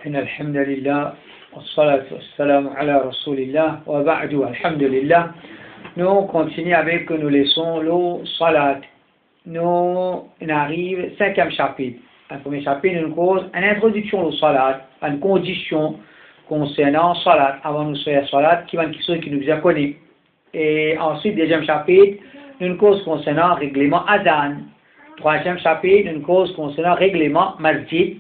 إن الحمد لله والصلاة والسلام على رسول الله وبعد الحمد لله. Nous continuons avec nos leçons, le salat. Nous arrivons au 5e chapitre. Le premier chapitre nous cause une introduction au salat, une condition concernant salat, avant nous faire salat, qui va quelque chose qui nous a connu. Et ensuite, deuxième chapitre, nous cause concernant règlement adhan. Troisième chapitre, une cause concernant règlement masjid.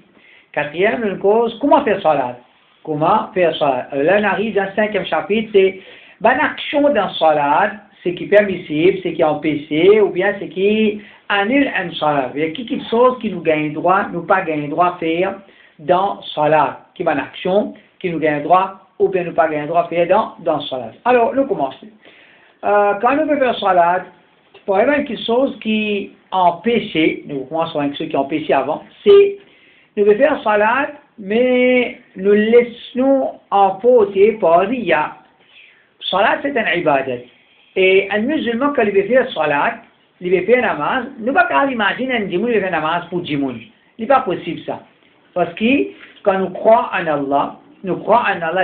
Quatrième, une cause comment faire salat. Comment faire salat. Là, on arrive dans le 5e chapitre, c'est l'action dans salat, ce qui est permissible, ce qui est empêché, ou bien ce qui annule un salat. Il y a quelque chose qui nous gagne droit, nous pas gagne droit à faire dans salat. Qui est une action qui nous gagne droit, ou bien nous pas gagne droit à faire dans salat. Alors, nous commençons. Quand nous voulons faire salat, pour avoir quelque chose qui empêché, nous commençons avec ceux qui ont empêché avant, c'est nous voulons faire salat, mais nous laissons emporter par riya. Salat, c'est un ibadat. Et un musulman, quand il veut faire salat, il veut faire namaz, nous ne pouvons pas imaginer un djimoun, il veut faire namaz pour djimoun. Ce n'est pas possible ça. Parce que quand nous croyons en Allah,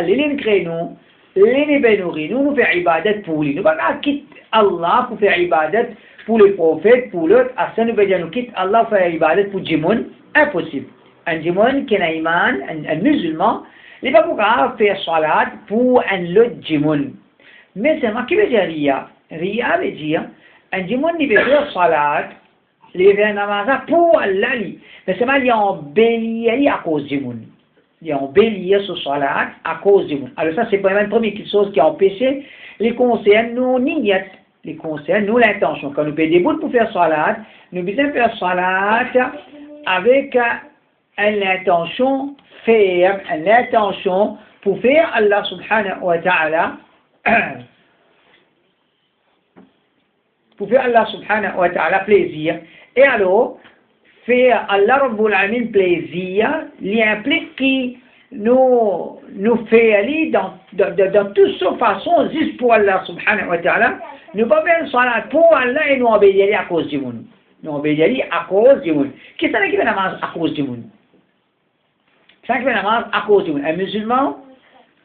l'élève crée nous, l'élève nourrit, nous faisons ibadat pour lui. Nous ne pouvons pas quitter Allah pour faire ibadat pour les prophètes, pour l'autre. À ça, nous veut dire nous quitte Allah pour faire ibadat pour djimoun. Impossible. Un djimoun qui a iman, un musulman, il ne peut pas faire salat pour un autre djimoun. Mais c'est moi qui veut dire riya. Riya veut dire, un djimoun il veut faire salat, il veut faire namaz pour Allah. Mais c'est moi il embellit à cause du djimoun. Il embellit sur salat à cause du djimoun. Alors ça c'est pas même première chose qui a empêché les concerne nous niyat. Les concerne nous l'intention. Quand nous payons des bouts pour faire salat, nous devons faire salat avec l'intention ferme, l'intention pour faire Allah subhanahu wa ta'ala pour faire Allah subhanahu wa ta'ala plaisir. Et alors, faire Allah rabbul alamin plaisir, il implique que nous faisons dans toutes ces façons, juste pour Allah subhanahu wa ta'ala, nous ne pouvons pas faire salat pour Allah et nous obéir à cause du monde. Nous obéir à cause du monde. Qui est-ce qui fait namaz à cause du monde? C'est qui fait namaz à cause du monde. Un musulman,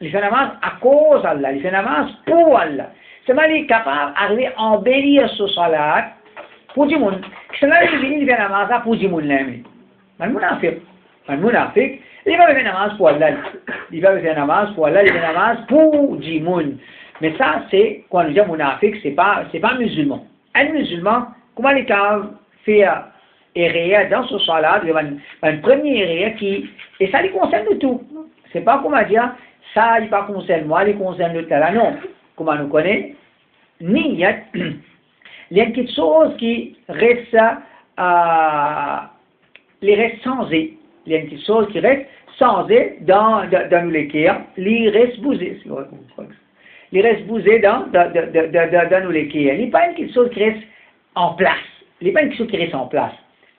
il fait namaz à cause d'Allah, il fait namaz pour Allah. C'est mal il est capable d'arriver à embellir ce salat pour du monde. C'est là il fait namaz pour du monde. Le munafiq, il va faire namaz pour Allah. Il va faire namaz pour Allah, il fait namaz pour du monde. Mais ça, c'est, quand on dit munafiq, c'est pas musulman. Un musulman, comment il est capable de faire erreur dans ce salat, il y a un premier erreur qui, et ça les concerne tout. C'est pas comment dire, ça il pas concerne moi, il concerne l'autre là, non. Comment nous connaît? Niyat, il y a quelque chose qui reste, les reste changé. Il y a quelque chose qui reste changé dans nous les cœurs, il reste bousé. Il reste bousé dans nous les cœurs. Il n'y a pas quelque chose qui reste en place. Il n'y a pas quelque chose qui reste en place.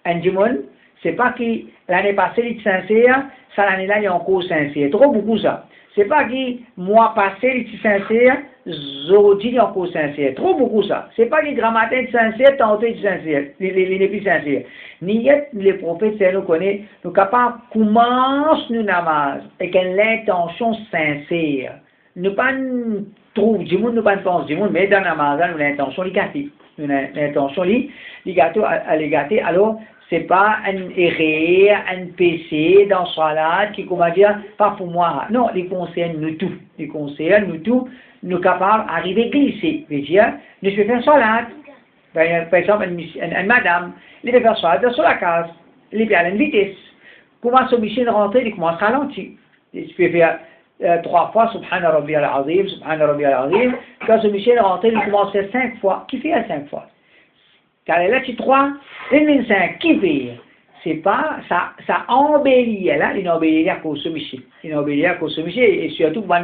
Un djimoun, c'est pas que l'année passée, il est sincère, ça l'année-là, il est encore sincère. Trop beaucoup ça. C'est pas que mois passé, il est sincère, aujourd'hui, il est encore sincère. Trop beaucoup ça. C'est pas que grammatin est sincère, tantôt il est sincère. Il n'est plus sincère. Niyat, les prophètes, c'est nous connaît, nous capables, commence nous namaz, avec l'intention sincère. Nous pas trouve du monde, nous pas pense du monde, mais dans namaz, nous l'intention est gâtée. L'intention est gâtée. Alors, c'est pas un erreur, un péché dans salat qui, comment dire, pas pour moi. Non, il concerne nous tout. Il concerne nous tout. Nous capables d'arriver à glisser. Je veux dire, nous faisons faire salat. Par exemple, une madame, il veut faire salat sur la case. Il est à une vitesse. Commence au Michel rentrer, il commence à ralentir. Il peut faire 3 fois, Subhana Rabbi al-Azim, Subhana Rabbi al-Azim. Quand ce Michel rentre, il commence à faire 5 fois. Qui fait à 5 fois? Car là, tu 3, il 5, qui fait? C'est pas, ça embellit, là, il embellit à cause de Michel. Il embellit à cause de Michel, et surtout pour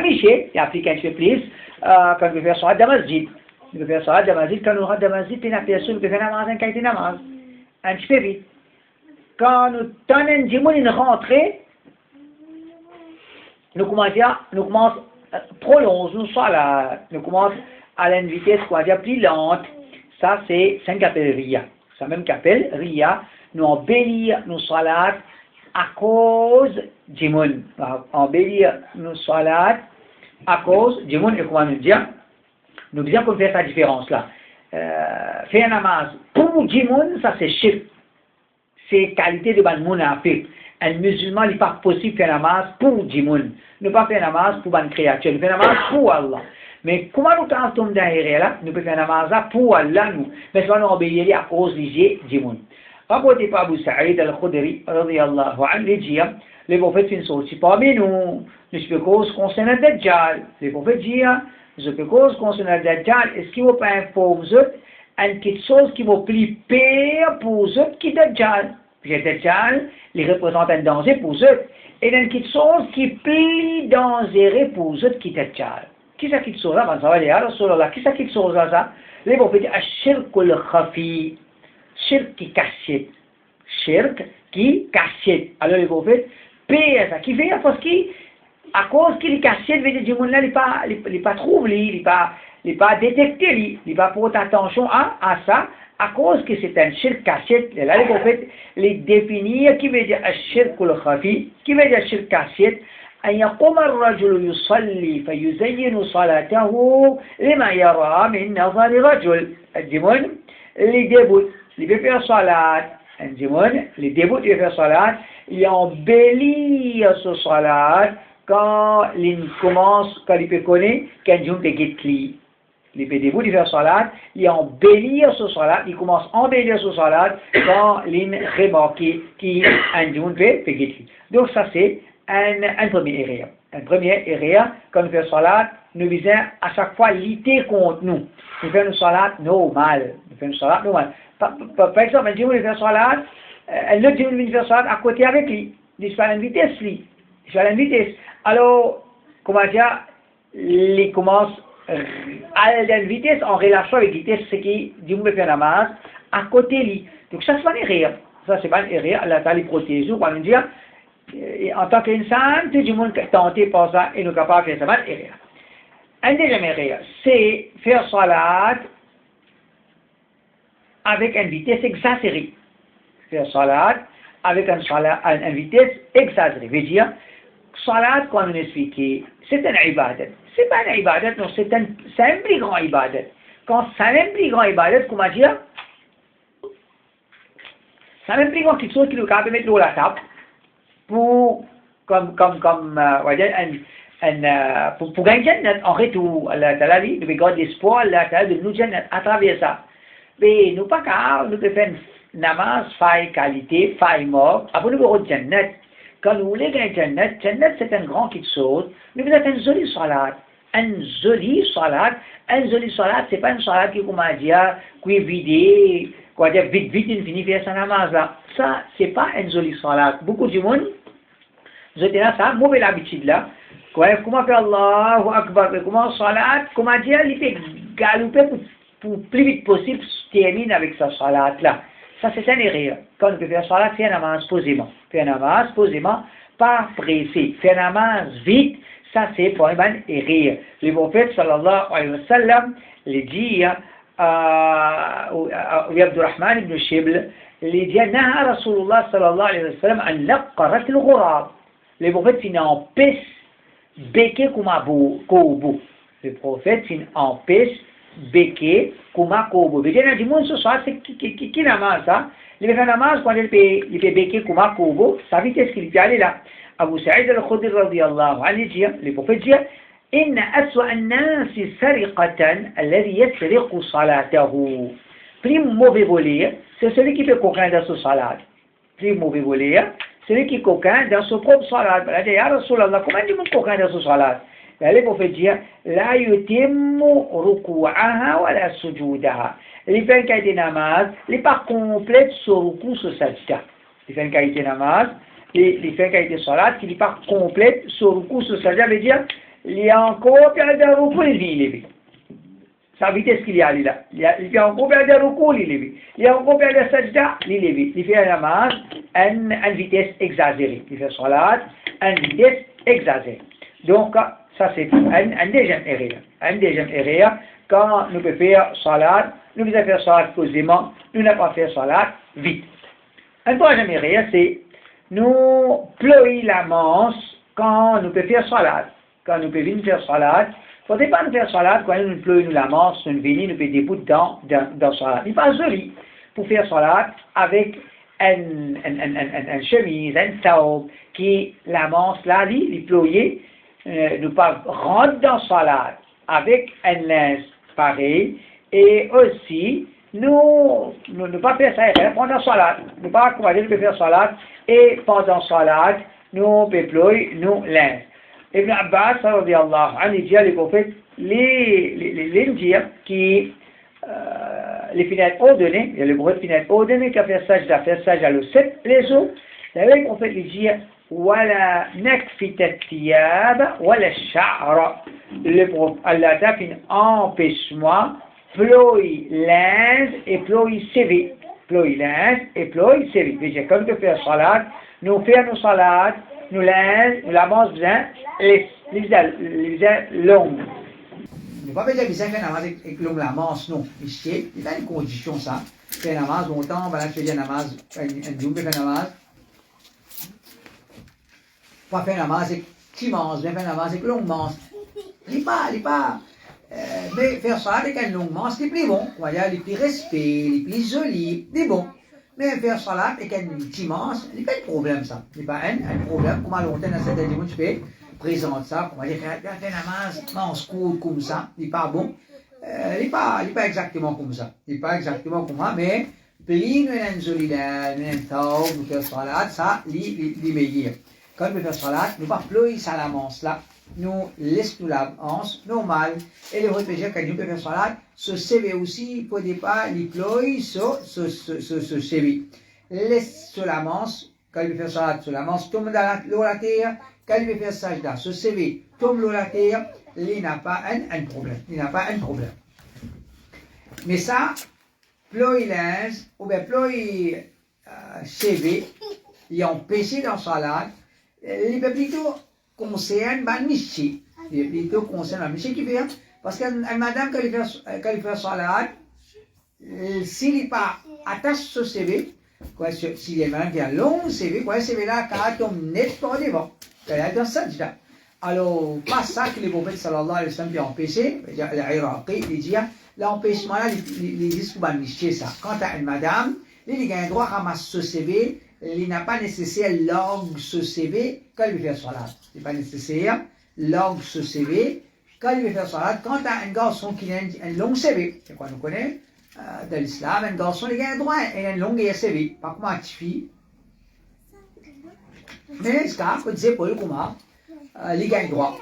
Michel, il applique un peu plus, quand il veut faire salat de masjid. Il veut faire salat de masjid, quand on aura de masjid, puis il a personne, il veut faire namaz, un qualité namaz. Un petit peu vite. Quand nous tenons un djimoun, une rentrée, nous commençons prolonge, nous commençons à une vitesse, quoi dire, plus lente. Ça, c'est un qu'appelle Riya. Ça même qu'appelle Riya. Nous embellir nos salats à cause d'Imoun. Embellir nos salats à cause d'Imoun. Et comment nous dire? Nous disons qu'on fait cette différence-là. Faire un namaz pour d'Imoun, ça c'est shirk. C'est qualité de ban munafiq. Un musulman, il n'est pas possible de faire un namaz pour d'Imoun. Ne pas faire un namaz pour ban créature. Nous faire un namaz pour Allah. Mais comment nous tentons derrière là? Nous pouvons faire un namaz pour Allah, nous. Mais ça va nous obéir à cause d'Imoun. Rapporté par Abu Sa'id al-Khudri, radiyallahu anhu, il dit, les prophètes ne sont parmi nous. Nous sommes cause concernant le Dajjal. Les prophètes disent, nous sommes cause concernant le Dajjal. Est-ce qu'il ne va pas informer une petite chose qui va plus pire pour eux qui est Dajjal? Puis le Dajjal, il représente un danger pour eux. Et une petite chose qui est plus dangereuse pour eux qui est Dajjal. Qui c'est qui est chose là? Ça va dire, Rasulallah, qui c'est qui est chose là? Les prophètes disent, Ashirkul Khafi. Shirk qui cachette. Shirk qui cachette. Alors les prophètes, paye ça. Qui fait parce qu'à cause qu'il est cachette, veut dire que le monde là, il pas trouvé, il pas détecté, il pas porté attention à ça, à cause que c'est un shirk cachette. Là les prophètes les définir qui veut dire shirk al-khafi, qui veut dire shirk cachette. أن يقوم الرجل يصلي فيزين صلاته لما يرى من نظر رجل. الجمل les débuts. Il veut faire salat, les débuts de faire salat, il embellit ce salat quand il commence, quand il peut connaître qu'un jour peut guetli. Il peut début de faire salat, il embellit ce salat, il commence à embellir ce salat quand il remarque qu'un jour peut guetli. Donc ça c'est un premier erreur. Un premier erreur, quand nous faisons salat, nous visons à chaque fois lutter contre nous. Nous faisons une salat normale. Par exemple, un jour, il fait salat, un autre jour, il fait salat à côté avec lui. Il fait une vitesse, lui. Il fait une vitesse. Alors, comment dire, il commence à aller à une vitesse en relation avec la vitesse, ce qui dit, on fait la masse à côté de lui. Donc, ça, c'est pas une erreur. Ça, c'est pas une erreur. Allah t'a les protégé. On va nous dire, en tant qu'insan, tout le monde tenté par ça et nous capable de faire ça. C'est une erreur. Un deuxième erreur, c'est faire salat avec une vitesse exagérée. Faire salat avec une vitesse exagérée. Veut dire, salat, comme on expliqué, c'est un ibadat. C'est pas un ibadat, non, c'est un plus grand ibadat. Quand c'est un plus grand ibadat, comment dire? C'est un plus grand quelque chose qui nous permet de mettre l'eau à la table pour, on va dire, pour gagner Jannat en retour. Allah Ta'ala dit, nous garder l'espoir, Allah Ta'ala de nous Jannat à travers ça. Mais nous pas car nous pouvons faire namaz, faille qualité, faille mort, après nous avons Jannat. Quand nous voulons gagner Jannat, Jannat c'est un grand quelque chose, nous voulons une jolie salat. Une jolie salat, c'est pas une salat qui, comment dire, qui est vidée, quoi dire, vite, il finit faire sa namaz là. Ça, c'est pas une jolie salat. Beaucoup de monde, vous êtes là, ça, mauvais l'habitude là. Comment faire Allahu Akbar, comment salat, comment dire, il fait galoper pour plus vite possible terminer avec sa salat là. Ça c'est un erreur. Quand on peut faire salat, c'est un namaz posément. Faire un namaz posément, pas pressé. Faire un namaz vite, ça c'est pour une erreur. Le prophète sallallahu alayhi wa sallam, il dit, Abdurrahman ibn Shibl, il dit, Naha Rasulullah sallallahu alayhi wa sallam, an naqarat al-ghurab. Le prophète s'il empêche béquer comme un corbeau. Le prophète s'il empêche béquer comme un corbeau. Mais il y a des gens qui sont qui namaz ça. Il fait namaz quand il peut béquer comme un corbeau. Ça veut dire ce qu'il peut aller là. Abu Sa'id al-Khudri radiyallahu anhu dit, le prophète dit, إن أسوأ الناس سرقة الذي يسرق صلاته. Plus mauvais voleur, c'est celui qui fait coquin dans son salat. Plus mauvais voleur, celui qui coquin dans son propre salat. Il dit, Ya Rasulallah, comment dit-on coquin dans son salat? Le prophète dit, La yutimmu ruku'aha wa la sujudaha. Il fait une qualité namaz, il n'est pas complète sur ruku, sur sajda. Il fait une qualité namaz, il fait une qualité salat, qui n'est pas complète sur ruku, sur sajda, veut dire, il y a encore perdu un ruku, il est levé. Sa vitesse qu'il y a là. Il y a encore perdu un ruku, il est levé. Il y a encore perdu un sajda, il est levé. Il fait un namaz, une vitesse exagérée. Il fait salat, une vitesse exagérée. Donc, ça c'est un deuxième erreur. Un deuxième erreur, quand nous pouvons faire salat, nous pouvons faire salat posément, nous n'avons pas fait salat vite. Un troisième erreur, c'est nous ployer la manche quand nous pouvons faire salade. Quand nous pouvons faire salade, il ne faut pas nous faire salade quand nous ployons la manche, nous venons, nous pouvons des bouts dans salade. Il n'est pas joli pour faire salade avec une chemise, un taube, qui la manche là, les ployer, nous pas rentrer dans salade avec un linge pareil, et aussi, nous ne pas faire ça pendant la salade. Nous pas commencer de faire salade, et pendant la salade, nous déployons nos linges. Ibn Abbas, radiyallahu anhu, dit à les prophètes, les dire qui les fenêtres ordonnées, il y a le gros fenêtres ordonnées qui a fait sage à le 7, les autres, les prophètes lui dit, ولا نكفت الثياب ولا الشعر. Allah t'a fait empêche-moi ployer linge et ployer CV. Ployer linge et ployer CV. Déjà, comme de faire salade, nous faisons nos salades, nous linge, nous lavons bien, les longues. Ne pas faire besoin faire namaz avec longue la manche, non. Ici, il y a une condition ça. Faire namaz longtemps, voilà, faire namaz, un jour faire namaz. Pas faire namaz avec petit manche, bien faire namaz avec longue manche. Il pas. Mais faire ça avec une longue manche, c'est plus bon. Voilà, les plus respect, les plus jolis, c'est bon. Mais faire ça avec une petite manche, il n'y a pas de problème ça. Il n'y a pas un problème. Comment longtemps dans cette émission, tu peux présenter ça, on va dire, faire la manche courte comme ça, il n'est pas bon. Il n'est pas exactement comme ça. Il n'est pas exactement comme ça, mais plus nous avons une jolie laine, nous avons une faire salade, ça, il est meilleur. Quand nous faisons salade, nous ne pas ployer ça la manche là. Nous laissons la hanche normale et les autres quand nous faisons salade, ce CV aussi, il ne faut pas les ployer sur ce CV. Laisse sur la manche, quand il fait salade sur la manche, tombe dans l'eau la terre, quand il fait sajda, ce CV tombe l'eau la terre, il n'a pas un problème. Il n'a pas un problème. Mais ça, ployer linge, ou bien ployer CV, il y a un péché dans la salade, il peut plutôt concerne la michi. Il plutôt concerne la michi qui fait, parce qu'une madame, quand il fait salade, s'il n'est pas attaché ce CV, s'il y a une madame qui a un long CV, ce CV là, quand il tombe net par devant, il y a dans sajda. Alors, pas ça que les prophètes sallallahu alayhi wa sallam ont empêché, l'Iraqi, il dit, l'empêchement là, il dit que c'est ça. Quand tu as une madame, il a un droit à ramasser ce CV, il n'a pas nécessaire langue ce CV quand il veut faire salade. Il n'est pas nécessaire langue ce CV quand il veut faire salade. Quand tu as un garçon qui a un long CV, c'est quoi nous connaissons dans l'islam, un garçon il a un droit à un long CV, pas comme une fille. Mais ce cas, quand c'est pour le comment, il a un droit,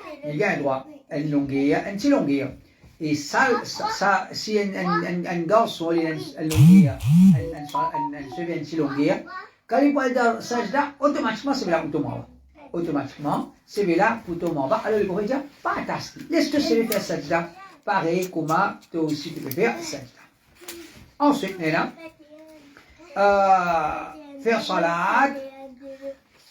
un longueur, un petit longueur. Et ça, si un garçon il a un longueur, un CV, un petit longueur, quand il parle de sajda, automatiquement, c'est là pour tomber. Automatiquement, c'est là pour tomber. Alors, le prophète dit, pas attaché. Laisse-toi faire sajda. Pareil, comment toi aussi tu peux faire sajda. Ensuite, faire salade.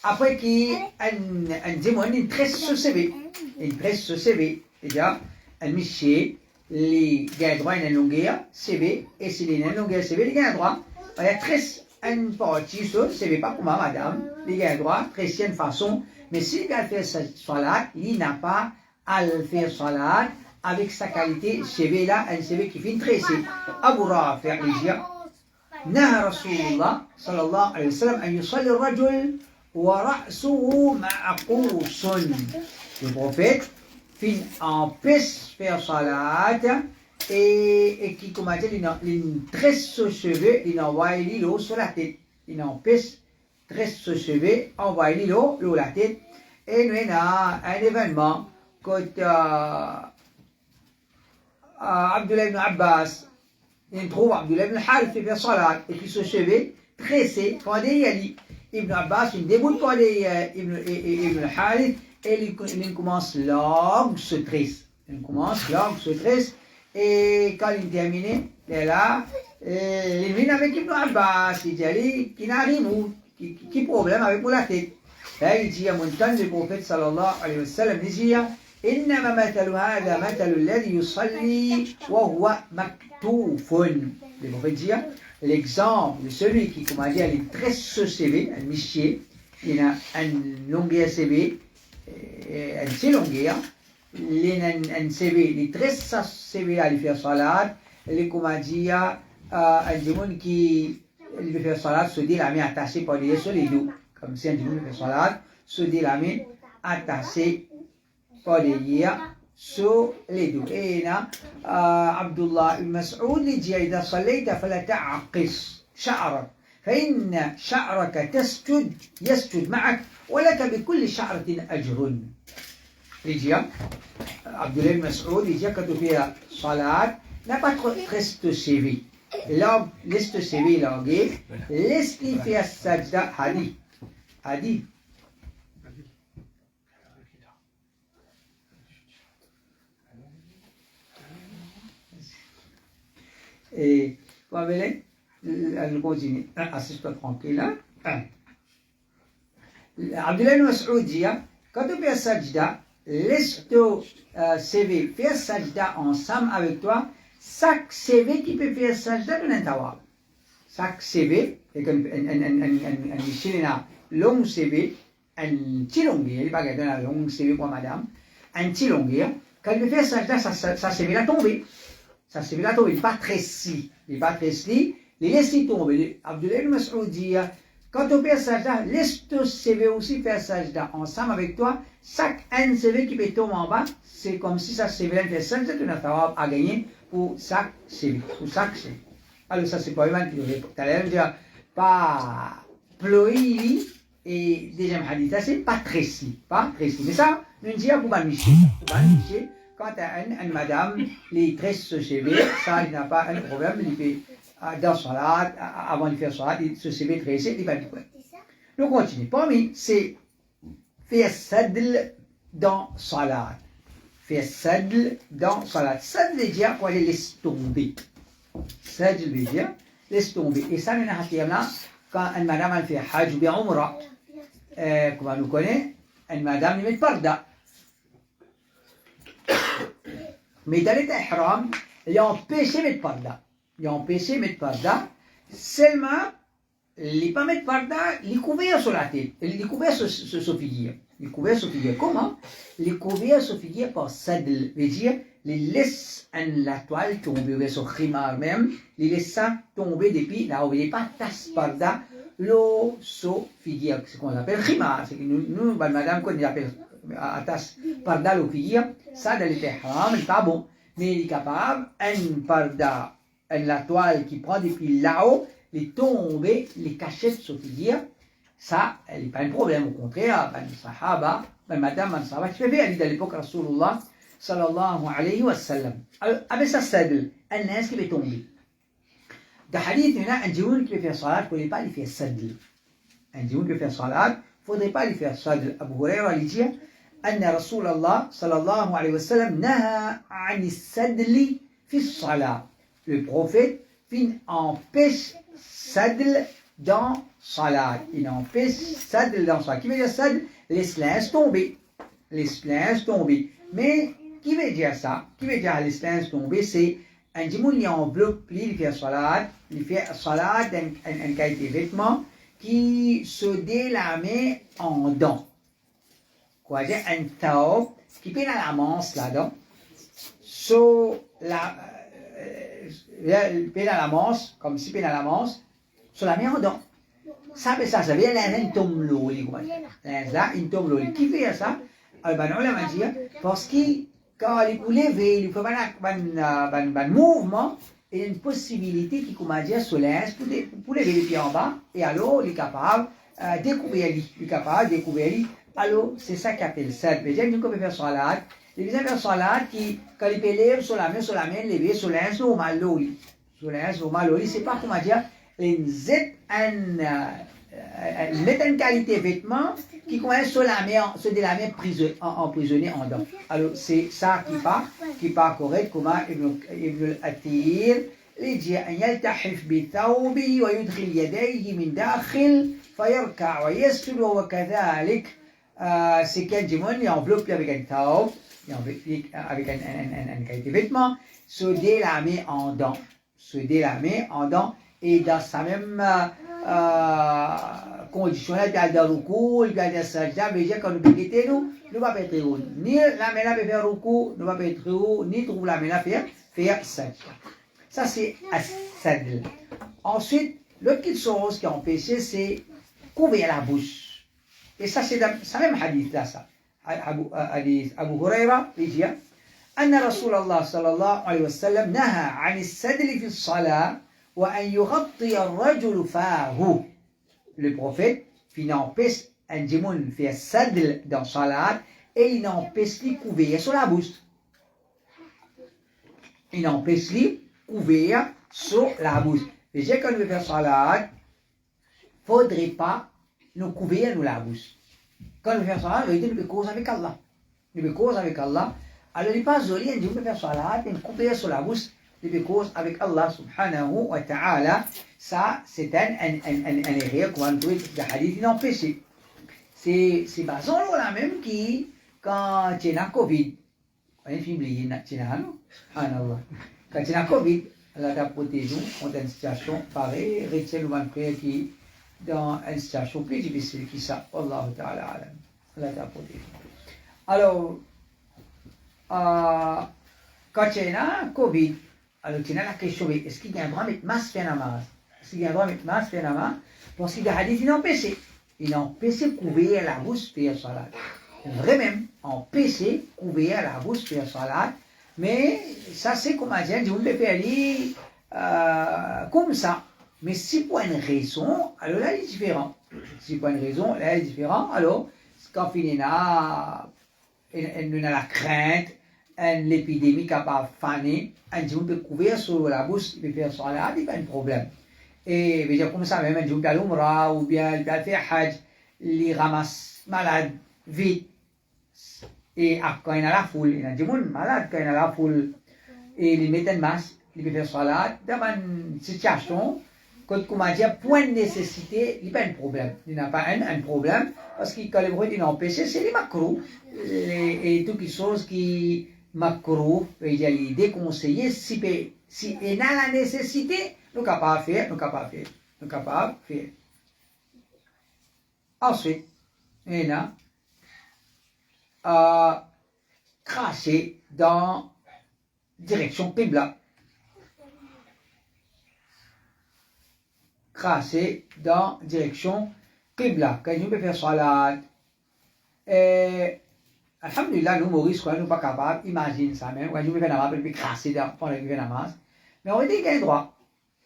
Après qu'il un démon, il tresse ce CV. Il tresse ce CV. C'est-à-dire, un miché, les gars droit, il a une longueur CV. Et s'il a une longueur CV, les gars droit, il y a 13 une partie, ce n'est pas pour ma madame, il a droit, très une façon, mais s'il a fait cette salade, il n'a pas à le faire salade avec sa qualité CV là, un CV qui finit tressé. Abu Rafi dit, نهى رسول الله صلى الله عليه وسلم أن يصلي الرجل ورأسه معقوس. Le prophète empêche faire salade et qui, comme dit, il tresse ce cheveu, il envoie l'eau sur la tête. Il empêche, tresse ce cheveu, envoie l'eau sur la tête. Et nous avons un événement quand Abdullah ibn Abbas, il trouve Abdullah ibn Harith qui fait salat et qui se cheveu tressé pendant Yali. Ibn Abbas, il déboute pendant Ibn Harith et il commence l'angle se tresse. Il commence l'angle se tresse. Et quand il termine, il est là, il vient avec Ibn Abbas, il dit, qui n'arrive où, qui problème avec la tête. Là, il dit à mon temps, le prophète sallallahu alayhi wa sallam, il dit, إنما مثل هذا مثل الذي يصلي وهو مكتوف. Le prophète dit, l'exemple de celui qui, comment dire, il tresse ce CV, un michier, il y a une longueur CV, une si longueur, il y a un CV, les 13 CV à lui faire salat, les commandia, un démon qui lui fait salat, se dit la main attachée par les sur les dos, comme si un démon fait salat, se dit la main attachée par les sur les dos. Et là, Abdullah ibn Mas'ud lui dit, إذا صليت فلا تعقص شعرك فإن شعرك يسجد معك ولك بكل شعرة أجر. Il dit, Abdullah ibn Mas'ud, il dit que tu fais salat, n'a pas trop reste CV. Là, laisse CV, là, laisse-lui faire sajda, hadi. Et, vous voyez, elle continue. Assiste-toi tranquille, hein. Abdullah ibn Mas'ud dit, quand tu fais sajda, laisse ton CV faire sajda ensemble avec toi. Chaque CV qui peut faire sajda donne un tawab. Chaque CV, et un long CV, un petit longueur, il n'est pas un long CV pour madame, un petit longueur, quand il peut faire sajda, ça CV l'a tombé. Ça CV l'a tombé, il n'est pas très si. Il laisse tomber. Abdullah ibn Mas'ud dit, quand tu fais sajda, laisse ton CV aussi faire sajda ensemble avec toi. Chaque un CV qui peut tomber en bas, c'est comme si ça CV fait sajda, tu as tawab à gagner pour chaque CV. Alors ça c'est pas mal qui devrait tout à l'heure dire pas ploïli et deuxième hadith, c'est pas très si. Mais ça, nous disons pour Miché. Quand une madame, les 13 CV, ça il n'a pas un problème, il fait dans salat, avant de faire salat, ce CV tressé, il n'est pas du tout. Nous continuons. Parmi, c'est faire sadl dans salat. Faire sadl dans salat. Sadl veut dire qu'on les laisse tomber. Sadl veut dire laisse tomber. Et ça, nous avons là, quand une madame elle fait hajj ou bien umrah, comme on nous connaît, une madame elle met parda. Mais dans l'état ihram, il y a empêché de mettre parda. Seulement, il n'est pas mettre parda, il est couvert sur la tête. Il est couvert sur figure. Comment? Il est couvert sur figure par sadl. Veut dire, il laisse la toile tomber sur khimar même. Il laisse ça tomber depuis là où il n'est pas tasse parda, l'eau sur figure. C'est ce qu'on appelle khimar. C'est que nous, madame, qu'on appelle tasse parda, l'eau figure. Ça, dans l'état ihram, il n'est pas bon. Mais il est capable, un parda, la toile qui prend depuis là-haut, les tomber, les cachettes sur figure, ça, elle n'est pas un problème. Au contraire, sahaba, madame, sahaba, tu fais bien, à l'époque, Rasulullah, sallallahu alayhi wa sallam. Alors, avec ça, sadl, un nez qui va tomber. Dans le hadith, il y a un djioun qui veut faire salat, il ne faut pas lui faire sadl. Un djioun qui veut faire salat, il ne faudrait pas lui faire sadl. Abu Huraira lui dit, أن رسول الله صلى الله عليه وسلم نهى عن السدل في الصلاة. Le prophète empêche sadl dans salat. Il empêche sadl dans salat. Qui veut dire sadl? Laisse tomber. Mais qui veut dire ça? Qui veut dire laisse tomber? C'est un djimoun qui enveloppe, il fait salat, un qualité de vêtement qui se délame en dents. Quoi dire un taub qui peine à la manche là-dedans. Peine à la manche, comme si peine à la manche, sur la main en dents. Ça veut dire un tombe l'oli. Là, un tombe l'oli. Qui fait ça? Alors, on l'a dit, parce que quand il peut lever, il faut un mouvement et une possibilité qui, comme dire, se laisse pour lever les pieds en bas, et alors, il est capable de découvrir. Alors, c'est ça qu'on appelle ça. Mais j'ai dit qu'on peut faire salat. Les gens faire salat qui, quand ils peuvent lever sur la main, lever sur l'instant au mal l'oli. C'est pas comment dire, ils mettent une qualité de vêtement qui commence sur la main emprisonné en dedans. Alors, c'est ça qui part correct, comment Ibn al-Athir, il dit, أن يلتحف بثوبه ويدخل يديه من داخل فيركع ويسجد وكذلك. C'est qu'un démon est enveloppé avec un taub, avec un qualité de vêtement, se délamer en dents, et dans sa même condition là, il y a des recours, il y a des sajda, mais quand nous pétons, nous ne pouvons pas être haut. Ni la main là, faire recours, nous ne pouvons pas être haut, ni trouver la main là, faire sajda. Ça, c'est as-sadl. Ensuite, l'autre petite chose qui est empêché, c'est couvrir la bouche. Et ça, c'est le même hadith là, ça. Hadith Abu Huraira, il dit, أن رسول الله صلى الله عليه وسلم نهى عن السدل في الصلاة وأن يغطي الرجل فاه. Le prophète, il n'empêche un djimoun faire sadl dans salat et il n'empêche lui couvrir sur la bouche. Il n'empêche lui couvrir sur la bouche. Et quand on veut faire salat, il ne faudrait pas nous couvrir nous la bouche. Quand on veut faire salat, il veut cause avec Allah. Il veut cause avec Allah. Alors il n'est pas joli, il veut faire salat, il veut couvrir sur la bouche. Il veut cause avec Allah subhanahu wa ta'ala. Ça, c'est un erreur qu'on va trouver dans le hadith inempêché. C'est basant là même qui, quand tu as Covid, on est oublié, tu as non? Subhanallah. Quand tu as Covid, Allah t'a protégé contre une situation pareille, retient le frère qui dans une situation plus difficile qui ça. Allah ta'ala alam. Allah t'a protégé. Alors, quand tu as Covid, alors tu as la question, est-ce qu'il y a un droit de mettre masque à la masse? S'il y a un droit de mettre masque à la main, parce qu'il y a un hadith, il empêché. Il empêché de couvrir la bouche pour salat. Vraiment, empêché de couvrir la bouche pour salat. Mais ça, c'est comme un dit, on peut faire comme ça. Mais si pour une raison, alors là, il est différent. Si pour une raison, là, il est différent. Alors, quand il y a la crainte, l'épidémie qui n'a pas fané, on peut couvrir sur la bouche, il peut faire salat, il n'y a pas de problème. Et bien comme ça, même un jour à l'Umrah ou bien il fait Hajj, il ramasse malade vite. Et quand il y a la foule, il y a des gens malades quand il y a la foule, et il met un masque, il peut faire salat, dans une situation, quand on dit point de nécessité, il n'y a pas de problème. Il n'y a pas un problème, parce que quand le bruit est empêché, c'est les macros. Et toutes les choses qui macros, il y a les déconseillés, si il y a la nécessité, nous sommes capables de faire, nous sommes capables de faire. Ensuite, il y a cracher dans direction Qibla. Cracher dans direction Qibla. Quand nous pouvons faire salat, alhamdulillah, nous, Maurice, nous ne sommes pas capables, imagine ça même, quand nous pouvons faire namaz, nous pouvons cracher pendant que nous faisons namaz. Mais on dit qu'il y a un droit.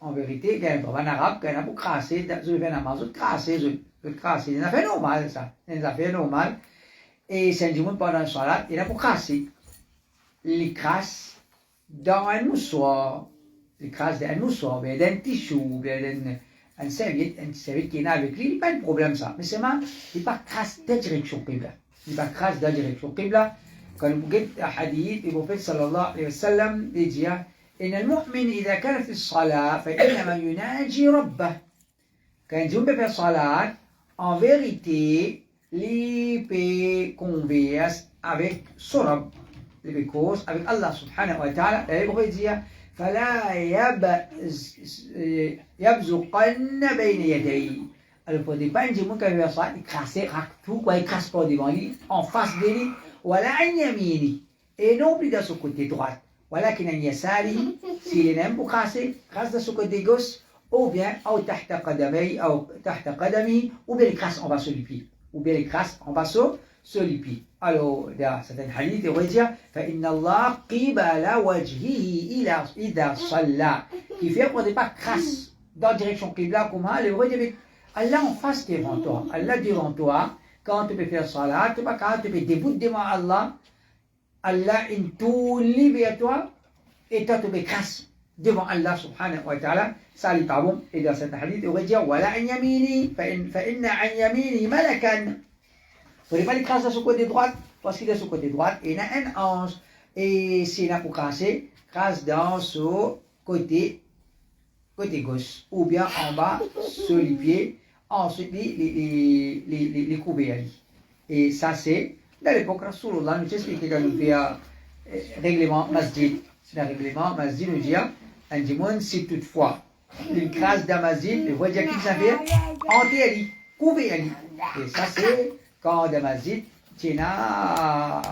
En vérité, il y a un droit. En arabe, quand on a pour crasser, je vais faire namaz, je crasser. C'est une affaire normale, ça. C'est une affaire normale. Et c'est un dimanche pendant le salat, il y a pour crasser. Il crasse dans un moussoir. Il crasse dans un moussoir, bien d'un tissu, bien d'un serviette qui est là avec lui, il n'y a pas de problème, ça. Mais c'est mal, il n'est pas crasse de direction Qibla. Il n'est pas crasse de direction Qibla. Quand vous regardez le hadith, le prophète sallallahu alayhi wa sallam, il dit, إن المؤمن إذا كان في الصلاة فإنما يناجي ربه. Quand il fait la salat, en vérité, il peut converser avec son Rabb, il peut cause avec Allah subhanahu wa ta'ala. Il peut dire, فلا يبزقن بين يديه. Alors, il ne faut pas dire qu'il fait la salat, il crasse tout, il crasse pas devant lui, en face de lui, ولا عن يمينه, et non plus de son côté droit. ولكن عن يساره s'il aime pour crasser, crasse de son côté gauche, ou bien أو تحت قدمي أو تحت قدمي, ou bien il crasse en bas sur les pieds, ou bien il crasse en bas sur les pieds. Alors, dans certains hadiths, il va dire فإن الله قبل وجهه إذا صلى, qui fait qu'on ne pas crasse dans la direction qibla comme ça, il va dire Allah en face devant toi, Allah devant toi, quand tu peux faire salat, tu peux débouter devant Allah. Allah in tout vers toi et toi tu m'écrases devant Allah subhanahu wa ta'ala. Ça n'est pas bon. Et dans cet hadith, on va dire Wala an yamini, fa'inna an yamini malakan. Vous ne pouvez pas l'écraser de ce côté droit, parce qu'il est sur le côté droit, et il y a un ange. Et s'il y a pour crasser, crasse dans ce côté gauche, ou bien en bas, sur les pieds, ensuite les couverts. Et ça c'est. Dans l'époque, Rasulullah nous explique qu'il nous fait un règlement masjid. C'est un règlement masjid, nous dit, un si toutefois, une crasse d'un masjid, le voit dire qu'il s'appelle enterré. Kouveli. Et ça, c'est quand de masjid, Tina,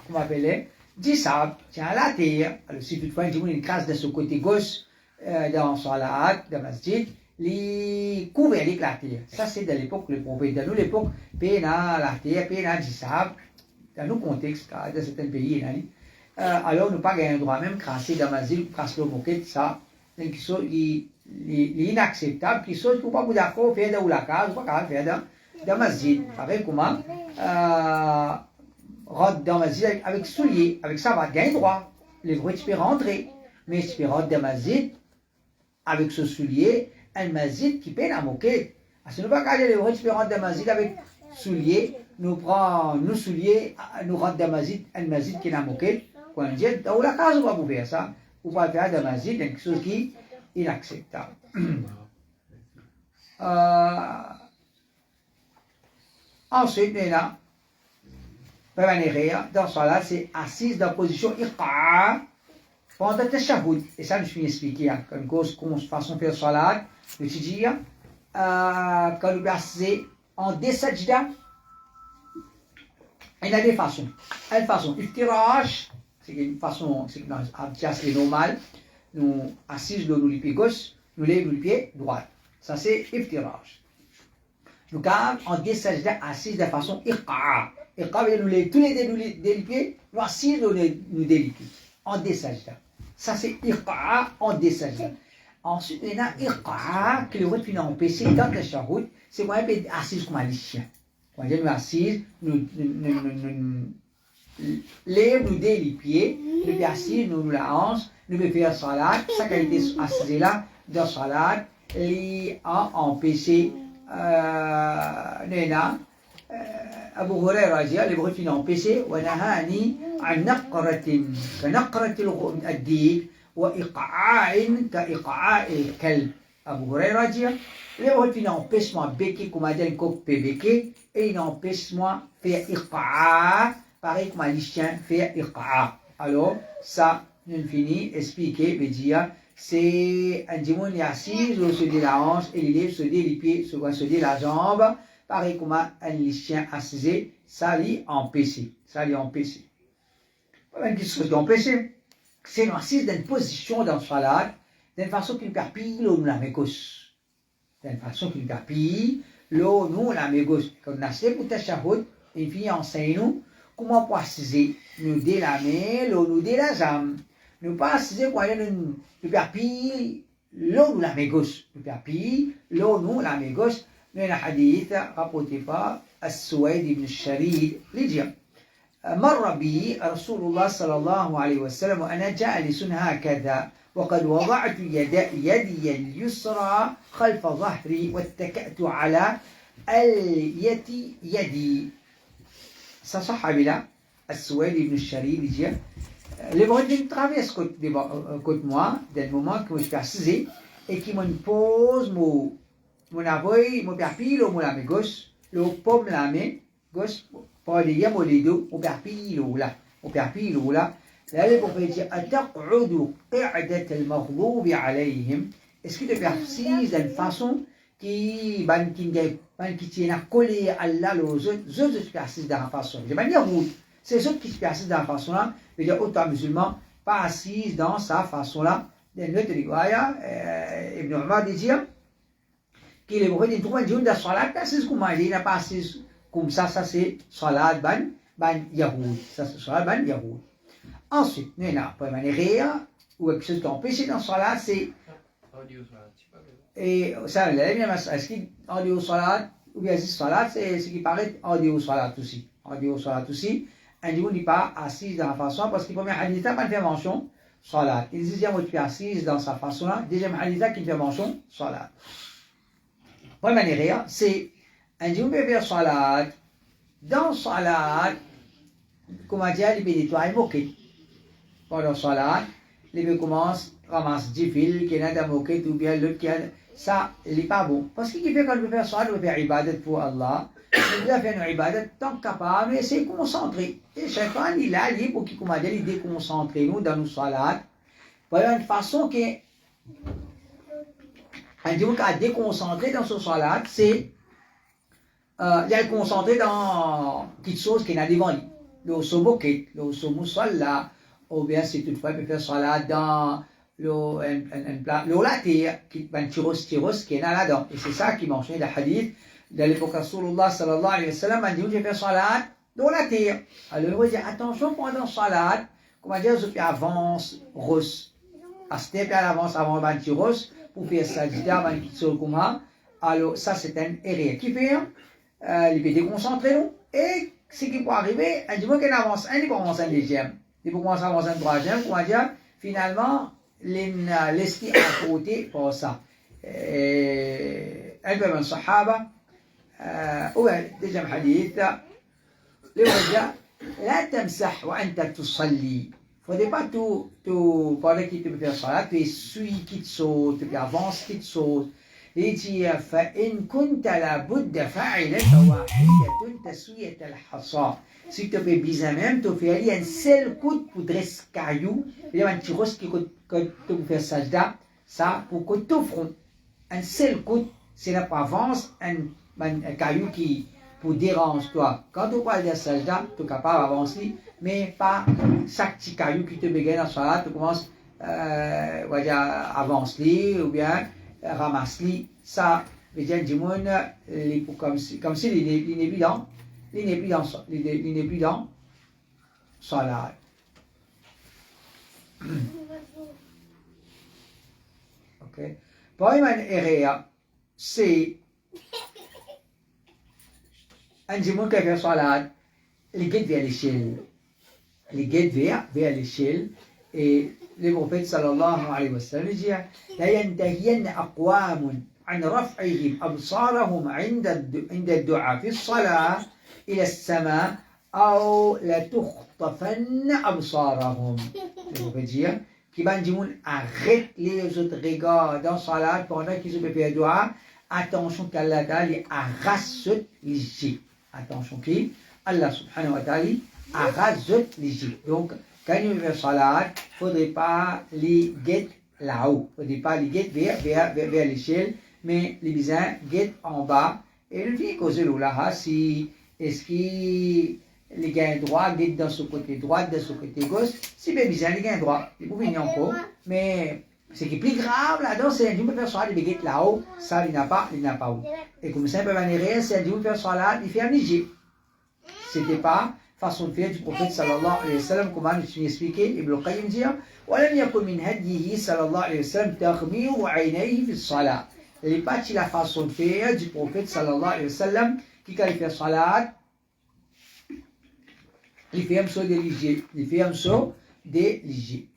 comment appelle, Dissab, tiens la terre. Alors, si toutefois, une case de ce côté gauche, dans Salat, de masjid, les couverts la terre. Ça, c'est de l'époque, le prophète. Dans nous, l'époque, Pena, la terre, Pena, Dissab, dans nos contextes, dans certains pays, alors nous pas gagné le droit même crasser dans masjid, crasser le moquette, ça, c'est quelque chose inacceptable, qui sont pas d'accord faire dans la case, pas faire dans masjid. Pareil comment, rentre dans masjid avec souliers, avec ça va gagner droit. Les vrais tu peux rentrer, mais tu peux rentrer dans masjid avec ce soulier, un masjid qui peut la moquette. Si nous pas garder les vrais tu peux rentrer dans masjid avec souliers, nous prenons nos souliers, nous rentrons dans masjid, un masjid qui est la moquette. Quand on dit dans la case on va vous faire ça, on va faire dans masjid quelque chose qui est inacceptable. Ensuite, là, dans Salat, c'est assise dans la position Iqa pendant le Tashahhud. Et ça, je suis expliqué, comme façon de faire Salat, le Tijia, quand nous assisons en deux sajda, il y a des façons. Une façon, Iftirash, c'est une façon, c'est normal, nous assisons dans le pied gauche, nous lèvons le pied droit. Ça, c'est Iftirash. Nous avons en deux sajda assis de façon Iqa. Iqa, nous lèvons tous les deux pieds, nous assisons dans les deux pieds. En deux sajda. Ça, c'est Iqa en deux sajda. Ensuite, il y a Iqa, que le roi finit en PC dans le Tashahhud, c'est moi qui assise comme un chien. Quand nous assise, nous lèvons nous deux pieds, nous pieds assis, nous la hanche, nous pouvons faire salat, ça qui a été assise là, dans salat, et en PC, Nena, Abu Huraira dit, les bruits en PC, ونهاني عن نقرة كنقرة الديك وإقعاء كإقعاء الكلب. Abu Huraira dit, les bruits empêchent moi béquer comme un coq peut béquer, et il empêche moi faire Iqa, pareil comme un chien faire Iqa. Alors, ça, nous finit, expliquer, veut dire, c'est un démon assis, se dit la hanche, et il lève, se dit les pieds, se dit la jambe, pareil comme un chien assis, ça lui empêche. Ça lui empêche. Une chose qui empêche, c'est nous assis dans une position dans le salat, d'une façon qui nous perpille, l'eau nous la met gauche. D'une façon qui nous perpille, l'eau nous la met gauche. Quand on a assis pour Tashahhud, il finit enseigne nous comment pour assiser. Nous dé la main, l'eau nous dé la jambe. Nous pas assiser quand nous perpille, l'eau nous la met gauche. Nous perpille, l'eau nous la met gauche. من حديث rapporté par السويد بن الشريد لجيا مر بي رسول الله صلى الله عليه وسلم وأنا جالس هكذا وقد وضعت يدي اليسرى خلف ظهري واتكأت على الية يدي. Ça صحابي là السويد بن الشريد لجيا les brebis traversent côté moi d'un moment que je suis assis et qui me pose mon avoy, mon perpille, mon la main gauche, le pomme la main gauche, pour les yeux, mon dos, mon perpille, là, mon perpille, là. Là, le prophète dit, أتقعد قعدة المغضوب عليهم. Est-ce que tu persises d'une façon qui tient à coller à Allah aux autres, les autres se persistent dans la façon. De manière où, c'est les autres qui se persistent dans la façon là, veut dire autant musulmans, pas assis dans sa façon là. Dans notre riwaya, Ibn Umar dit, que les bruits d'une troupe de salat, c'est comme il n'a pas assis comme ça c'est salat ban yahoud. Ça c'est salat ban yahoud. Ensuite, nous avons pour manière ou quelque chose qui empêche dans salat, c'est et ça, est-ce qu'il audio salat ou bien si salat, c'est ce qui paraît audio salat aussi. Audio salat aussi. Un jour, il n'est pas assis dans la façon parce que le premier hadith n'a pas fait mention salat. Et le deuxième, il est assis dans sa façon là. Deuxième hadith qui fait mention salat. Pour manière, c'est un jour, il peut faire salat. Dans salat, comment dire, il peut nettoyer le moquette. Pendant salat, il peut commencer à ramasser du fil, qui est dans le moquette ou bien l'autre qui a. Ça, il n'est pas bon. Parce qu'il fait quand il peut faire salat, il peut faire ibadat pour Allah. Il doit faire une ibadat tant capable, et c'est concentré. Et chacun, il a libre pour qu'il il déconcentre nous dans nos salats. Voilà une façon que un jour qu'à déconcentrer dans son salat, c'est il est concentré dans quelque chose qui est devant lui. Le soboket, le somusalla, ou bien si toutefois il peut faire salat dans le latir, qui est un tiros qui est là-dedans. Et c'est ça qui mentionne le hadith de l'époque de Rasulullah sallallahu alayhi wa sallam, il dit, je fais salat dans la terre. Alors il dit, attention pendant salat, comment dire, je avance, rose. À ce step, elle avance avant le tiros, pour faire sajda, avant le kitsul kuma. Alors ça c'est un erreur qui fait, il peut déconcentrer nous. Et ce qui peut arriver, il dit, moi qu'elle avance un, il peut commencer un deuxième. Il peut commencer à avancer un troisième, comment dire, finalement, l'esti à côté pour ça. Un peu من الصحابة deuxième hadith لوجه لا تمسح وأنت تصلي. Il ne faudrait pas tout pendant qu'il te fait faire salat, tu essuies qui te saute, tu avances qui te saute. Il dit فإن كنت لابد فاعلة واحدة تسوية الحصى. Si tu fais bizarre même, tu fais aller un seul coup pour dresser caillou, il y a un petit rose qui tu fais sajda, ça pour que tu front. Un seul coup, c'est la avance, un caillou qui pour dérange toi. Quand tu parles de sajda, tu es capable d'avancer, mais pas chaque petit caillou qui te bégaye dans salat, tu commences à avancer ou bien ramasser. Ça veut dire comme si il n'est plus dans. Il n'est plus dans salat. Ok. Poi un erreur, c'est un dimanche qui fait salat, il guette vers l'échelle. Il guette vers l'échelle. Et le prophète sallallahu alayhi wa sallam dit لا ينتهين أقوام عن رفعهم أبصارهم عند الدعاء في الصلاة إلى السماء أو لتخطفن أبصارهم. Le prophète dit qui va dire arrête les autres regards dans salat pendant qu'ils ont fait dua. Attention qu'Allah Ta'ala arrache les yeux. Attention qu'Allah subhanahu wa ta'ala arrache les yeux. Donc quand il fait salat, il ne faudrait pas les guetter là-haut. Il ne faudrait pas les guetter vers l'échelle, mais les bisins guettent en bas. Et le fait causer là, si est-ce qu'il les gains droit guettent dans ce côté droit, dans ce côté gauche, si bien bisins les gains droit, ils peuvent venir encore. Mais ce qui est plus grave là-dedans, c'est un dieu faire salat, il guette là-haut, ça il n'a pas où. Et comme ça, il peut venir, c'est un dieu faire salat, il fait un léger. C'était pas façon de faire du prophète sallallahu alayhi wa sallam, comme nous expliqué, Ibn Qayyim dit, ولم يكن من هديه صلى الله عليه وسلم تغميض عينيه في الصلاة. Il n'est pas la façon de faire du prophète sallallahu alayhi wa sallam qui quand il fait salat, il fait un saut de léger. Il fait un saut de léger.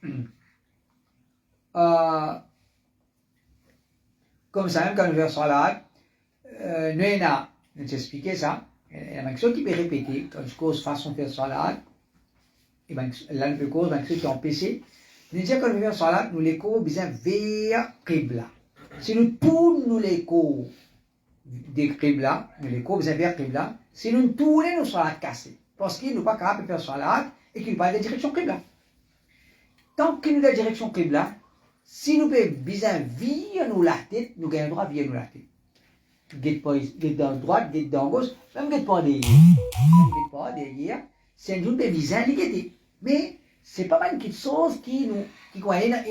Comme ça, même quand il fait salat, nous expliqué ça. Il y a une chose qui peut répéter, quand je cause façon de faire salat, et bien là, nous cause une chose qui est empêchée. Nous disons quand nous faisons salat, nous les cours bien vers Qibla. Si nous tournons les cours des Qibla, nous les cours bien vers Qibla, si nous tournons nos salats cassés, parce qu'ils n'ont pas capable de faire salat et qu'ils n'ont pas de direction Qibla. Tant qu'ils nous ont la direction Qibla, si nous pouvons bien via nous la tête, nous gagnons le droit via nous la tête. Guette dans droite, guette dans gauche, même guette pas derrière. Même guette pas derrière, c'est un jour de visage à guetter. Mais c'est pas mal quelque chose qui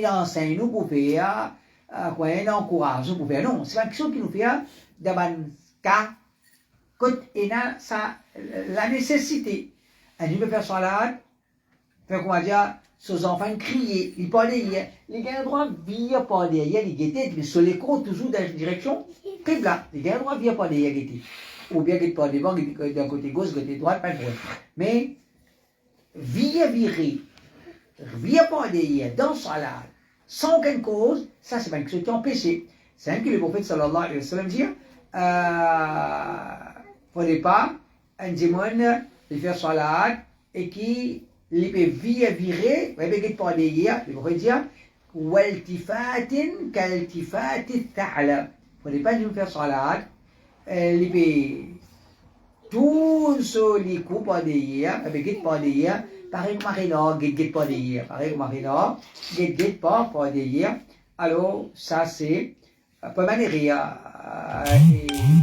enseigne nous pour faire, qui encourage nous pour faire. Non, c'est pas quelque chose qui nous fait dans un cas, quand il a la nécessité. Un jour de faire salat, faire comment dire, ses enfants crier, ils parlent derrière. Les gars droit via par derrière, les guetter, mais sur les côtes toujours dans la direction Qibla. Les gars droit via par derrière guetter. Ou bien guetter par devant, d'un côté gauche, côté droit, pas de problème. Mais via virer, via par derrière, dans salat, sans aucune cause, ça c'est pas quelque chose qui est empêché. C'est un que le prophète sallallahu alayhi wa sallam dit, faudrait pas un démon de faire salat et qui les peut virer, vous voyez par derrière, il pourrait dire, waltifatin kaltifati ta'ala. Faudrait pas nous faire salat, les peut tout sur les coups par derrière, avec par derrière, pareil comme Marina, get par derrière, pareil comme Marina, get par derrière. Alors, ça c'est pas mal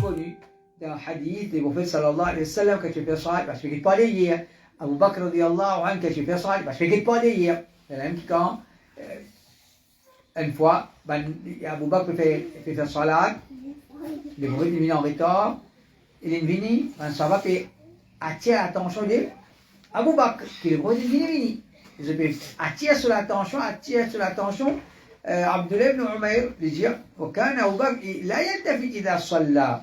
connu dans un hadith, le prophète sallallahu alayhi wa sallam, quand tu fais salat, parce qu'il pas hier. Abu Bakr radiallahu anhu, quand tu fais salat, parce qu'il pas hier. C'est la même quand, une fois, Abu Bakr fait faire salat, le prophète est venu en retard, il est venu, ça va faire attirer l'attention de Abu Bakr, qui le prophète est venu. Je peux attirer sur l'attention, Abdullah ibn Umayr, lui dire, وكان أبو بكر لا يلتفت إذا صلى.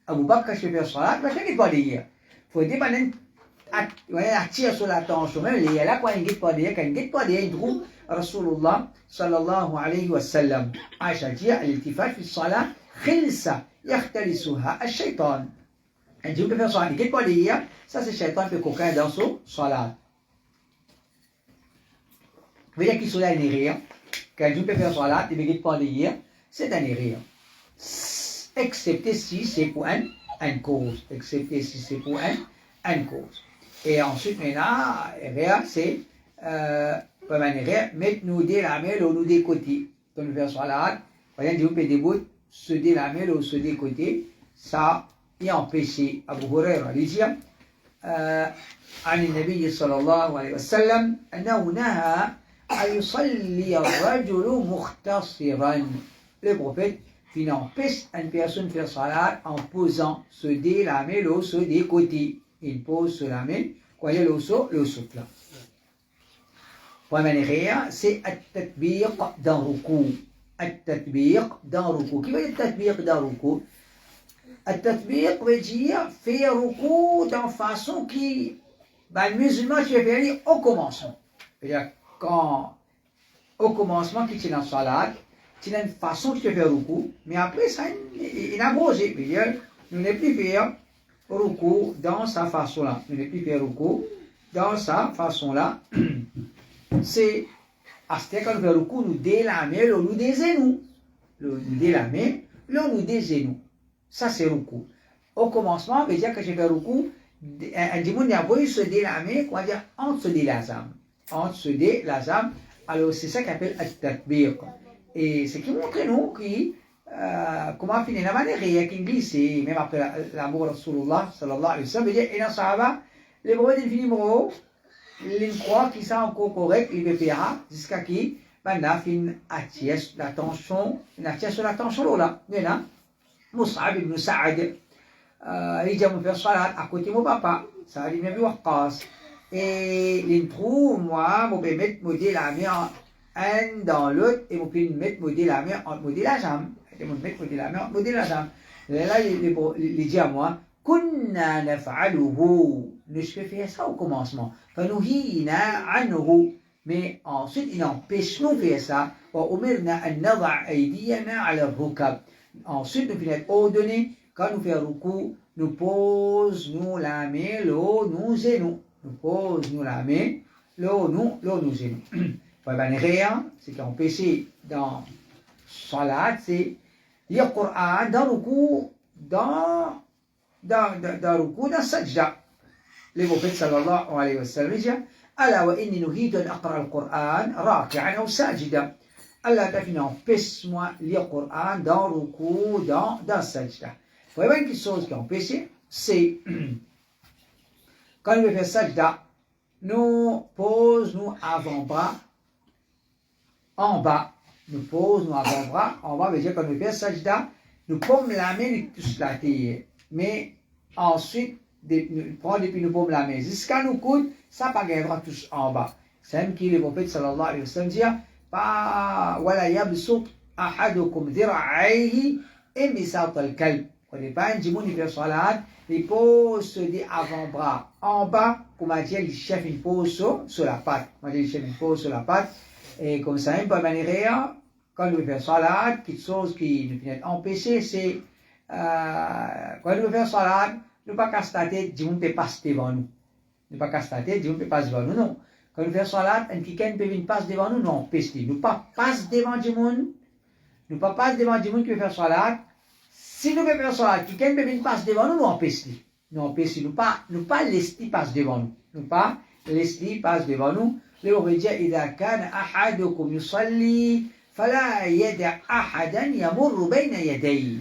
Abu Bakr, quand je fais salat, parce qu'il n'est pas hier. Il faut dire, attirer sur l'attention, même il y a là, quand il n'est pas hier, il trouve Rasulullah sallallahu alayhi wa sallam. Aïcha dit, l'iltifat fi salat, khilsa, yakhtalisuha al-shaytan. Un Dieu peut faire salat, il n'est pas hier, ça c'est le shaytan qui fait coquin dans son salat. Vous voyez qu'il soulève un rire. Quand Dieu peut faire salat, il ne mérite pas hier, c'est un rire. Excepté si c'est pour une cause. Excepté si c'est pour une cause. Et ensuite, maintenant, c'est mettre nous des lamelles ou nous des côtés. Quand nous faisons salat, voyez, Dieu peut débout, se des lamelles ou se des côtés, ça est empêché. Abu Huraira lui dit, عن النبي صلى الله عليه وسلم أنه نهى أن يصلي الرجل مختصرا. Le prophète qui empêche une personne de faire salat en posant se dé la main le se des côtés. Il pose sur la main, voyez le souffle. Première c'est at-tatbiq d'un ruku. At-tatbiq d'un ruku. Qui veut dire at-tatbiq d'un ruku? At-tatbiq veut dire faire ruku d'une façon qui, le musulman qui fait aller au commencement. C'est-à-dire quand au commencement qui tient en salat, il y a une façon de faire ruku, mais après ça, il a brosé. Nous ne plus faire ruku dans sa façon-là. Nous ne plus faire ruku dans sa façon-là. C'est à ce quand nous faisons ruku, nous délamons, nous dézenons. Nous délamons, nous dézenons. Ça, c'est ruku. Au commencement, veut dire que je fais ruku, un dimanche, il se délamer, quoi dire, entre se délazam. Entre se délazam. Alors, c'est ça qu'on appelle at-tatbiq. Et ce qui montre nous comment finir la manière qui glisse, même après l'amour de Rasulullah sallallahu alayhi wa sallam, il dit, et dans le Sahaba, les prophètes ils finissent, ils croient qu'ils sont encore corrects, ils verra jusqu'à qui, maintenant, ils attirent l'attention, là. Maintenant, Mus'ab ibn Sa'ad, il dit à mon père salat à côté de mon papa, ça a dit, mais Waqqas. Et ils trouvent, moi, mon père met la main un dans l'autre, et mon père met la main entre la jambe. Et mon père met la main entre la jambe. Et là, il dit à moi, Kunna naf'aluhu. Nous faisons ça au commencement. Fanuhina anhu. Mais ensuite, il empêche nous de faire ça. Wa umirna an nada' aydiyana ala rukab. Ensuite, nous finissons ordonner, quand nous faisons ruku, nous posons la main, nous genoux. Nous posons la main, nous genoux. Ce qui est empêché dans Salat, c'est lire le Coran dans ruku, dans sajda. Le prophète sallallahu alayhi wa sallam dit, Ala wa inni nuhidu an aqra al-Qur'an raki'an ou sajida. Allah t'a fait empêche-moi lire le Coran dans ruku, dans sajda. Vous voyez quelque chose qui est empêché, c'est quand nous faisons sajda, nous posons avant-bras en bas. Nous posons avant-bras en bas, veut dire quand nous faisons sajda, nous pommons la main, nous touchons la tête. Mais ensuite, nous prenons et puis nous pommons la main. Jusqu'à nous coudes, ça pas gagner droit touche en bas. C'est même qui le prophète sallallahu alayhi wa sallam dit, ولا يبسط أحدكم ذراعيه إمساط الكلب. On n'est pas un djimoun, il fait salat, il pose des avant-bras en bas, comme on dit, le chef il pose sur la patte. On dit, le chef il pose sur la patte. Et comme ça, une bonne manière, quand nous faisons salat, quelque chose qui nous finit empêché, c'est quand nous faisons salat, nous ne pas casser la tête, djimoun peut passer devant nous. Ne pas casser la tête, djimoun peut passer devant nous, non. Quand nous faisons salat, un quelqu'un peut venir passer devant nous, non, peste. Nous ne pas passer devant djimoun, nous ne pas passer devant djimoun qui veut faire salat. Si nous faisons salat, quelqu'un peut venir passer devant nous, nous empêchons. Nous empêchons, nous pas laisser passer devant nous. Nous pas laisser passer devant nous. Le prophète dit, إذا كان أحدكم يصلي فلا يدع أحدا يمر بين يديه.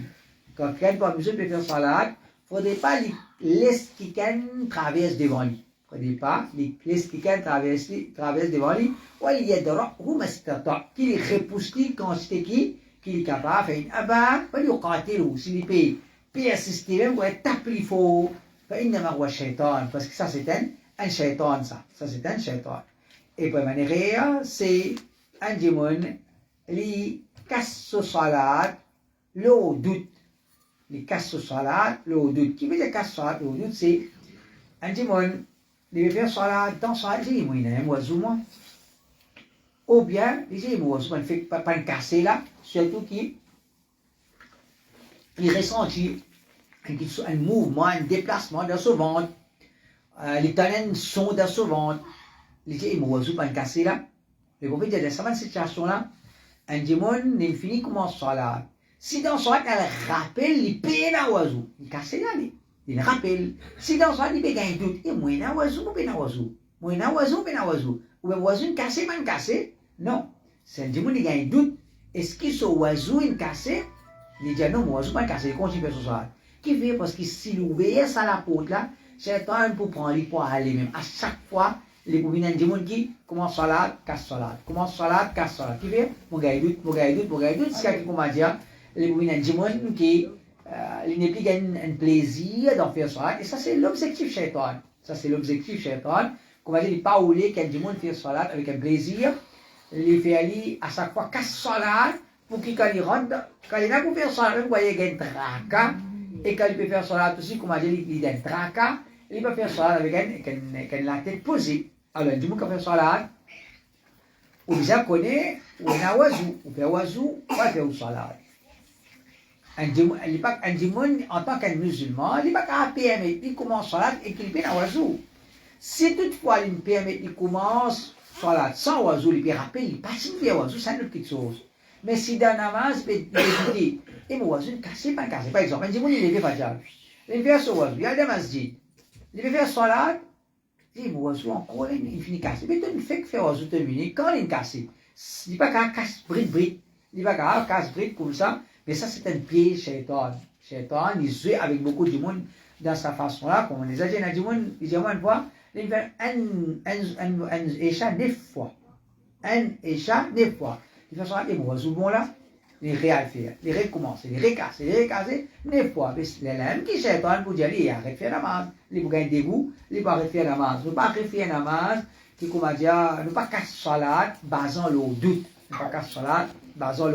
Quand quelqu'un pas besoin de faire salat, il ne faudrait pas laisser quelqu'un traverse devant lui. Il ne faudrait pas laisser quelqu'un traverse devant lui. Ou il y a des gens qui repoussent quand c'est qui est capable de faire un abat, il y a s'il peut assister même pour taper il faut. فإنما هو الشيطان parce que ça c'est un shaitan ça c'est un shaitan. Et pour manière c'est un démon qui casse salat le doute. Les casse salat le doute. Qui veut dire casse salat le doute c'est un démon qui veut faire salat dans salat il y a un oiseau moi. Ou bien il y a un oiseau ne fait pas une casser là surtout qui il ressentit un mouvement, un déplacement dans ce ventre, les talents sont dans ce ventre, les oiseaux pas casser là. Les prophètes dans cette situation-là, un démon n'est fini comment ça là. Si dans ce elle rappelle les peines à oiseau, il casse là, il rappelle. Si dans ce il peut gagner doute, et moi un oiseau, ou un oiseau, moi un oiseau, un oiseau, ou un oiseau cassé, pas cassé, non. C'est un démon qui gagne doute. Est-ce que ce oiseau est cassé? Il dit non, mon oiseau pas cassé, il continue à faire ça. Qui fait parce que s'il ouvrait ça la porte là, c'est un pour prendre les pour aller même. À chaque fois, les boubines du monde qui commence salade, casse salade, commence salade, casse salade. Qui fait mon gars doute, c'est ce qu'on va dire. Les boubines du monde qui il n'est plus un plaisir d'en faire salade. Et ça c'est l'objectif shaitan. Ça c'est l'objectif shaitan. Qu'on va dire, il ne pas oublier qu'un démon fait salade avec un plaisir. Il fait aller à chaque fois casse salade pour qu'il quand il rentre, quand il a pour faire salade, vous voyez qu'il y a un tracas. Et quand il peut faire salat aussi, comme on a dit, il a un tracas, il peut faire salat avec la tête posée. Alors, du coup, quand il fait salat, on déjà connaît, on a oiseau, on fait oiseau, on va faire salat. Un démon, en tant qu'un musulman, il n'est pas capable de permettre qu'il commence salat et qu'il peut un oiseau. Si toutefois il permet qu'il commence salat sans oiseau, il peut rappeler, il passe une oiseau, c'est une petite chose. Mais si dans la namaz, il peut dire, et mon oiseau, cassé, pas cassé. Par exemple, un démon, il est fait Fajr. Il fait son oiseau, il y a des masjid. Il fait salat, il dit, mon oiseau, encore, il finit cassé. Mais tu ne fais que faire oiseau terminé, quand il est cassé, il n'est pas qu'à casse bride. Il n'est pas qu'à casse bride comme ça. Mais ça, c'est un piège shaitan. Shaitan, il joue avec beaucoup de monde dans sa façon-là. Comme on les a dit, il dit, une fois, il fait un échat 9 fois. Un échat 9 fois. Il fait ça, et mon oiseau bon là, il réalfait, il recommence, il recasse, 9 fois. Mais les lames qui shaitan pour dire, il arrête de faire la masse, il gagne des goûts, il va arrêter de faire la masse. Il ne pas arrêter de faire la masse, qui, comment dire, ne pas casser salade, basant le doute. Ne pas casser salade, basant le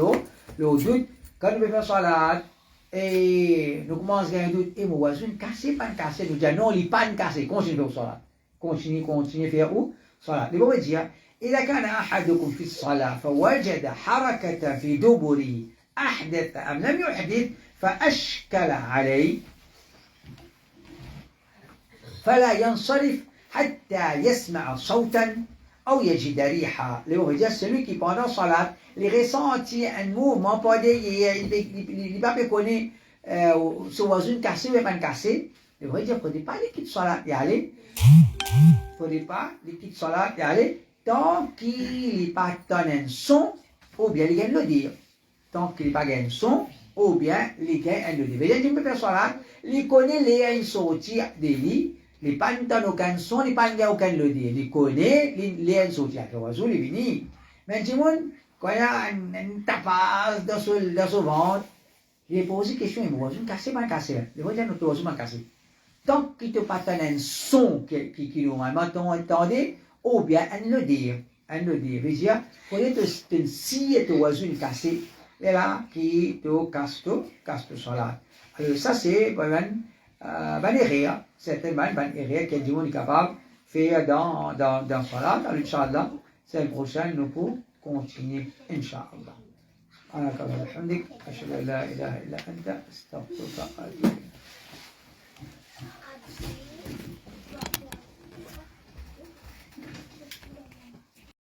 doute. Quand nous faisons salade, et nous commençons à gagner doute, et mon oiseau, cassé, pas cassé, nous disons non, il n'est pas cassé, continue à faire salade. Continue à faire où? Salade. Il va dire, إذا كان أحدكم في الصلاة فوجد حركة في دبره أحدث أم لم يحدث فأشكل عليه فلا ينصرف حتى يسمع صوتا أو يجد ريحا. Celui qui pendant salat, il ressentit un mouvement, pas il va pas connaître ce oiseau cassé ou pas cassé. Il va dire, il ne faudrait pas les quitter salat y aller. Il ne faudrait pas les quitter salat y aller. Tant qu'il n'est pas donné un son, ou bien il gagne le dire. Tant qu'il n'est pas gagné un son, ou bien il gagne le dire. Il y a une personne il connaît les sorties des lits, il n'est pas donné aucun son, il n'est pas aucun le dire. Il connaît les sorties. Le oiseau, il est venu. Mais quand il y a un tapage dans ce ventre, il pose une question, il me dit, cassé, pas cassé. Il va dire, notre oiseau m'a cassé. Tant qu'il ne pas donné un son qui normalement entendait, ou bien un le dire. Veut dire, pour être si est oiseau cassé, et là, qui te casse salade. Alors, ça, c'est une erreur, certainement une erreur que Dieu est capable de faire dans salade. Alors, Inch'Allah, c'est le prochain, nous pouvons continuer, Inch'Allah. سبحانك اللهم وبحمدك أشهد أن لا إله إلا أنت أستغفرك وأتوب إليك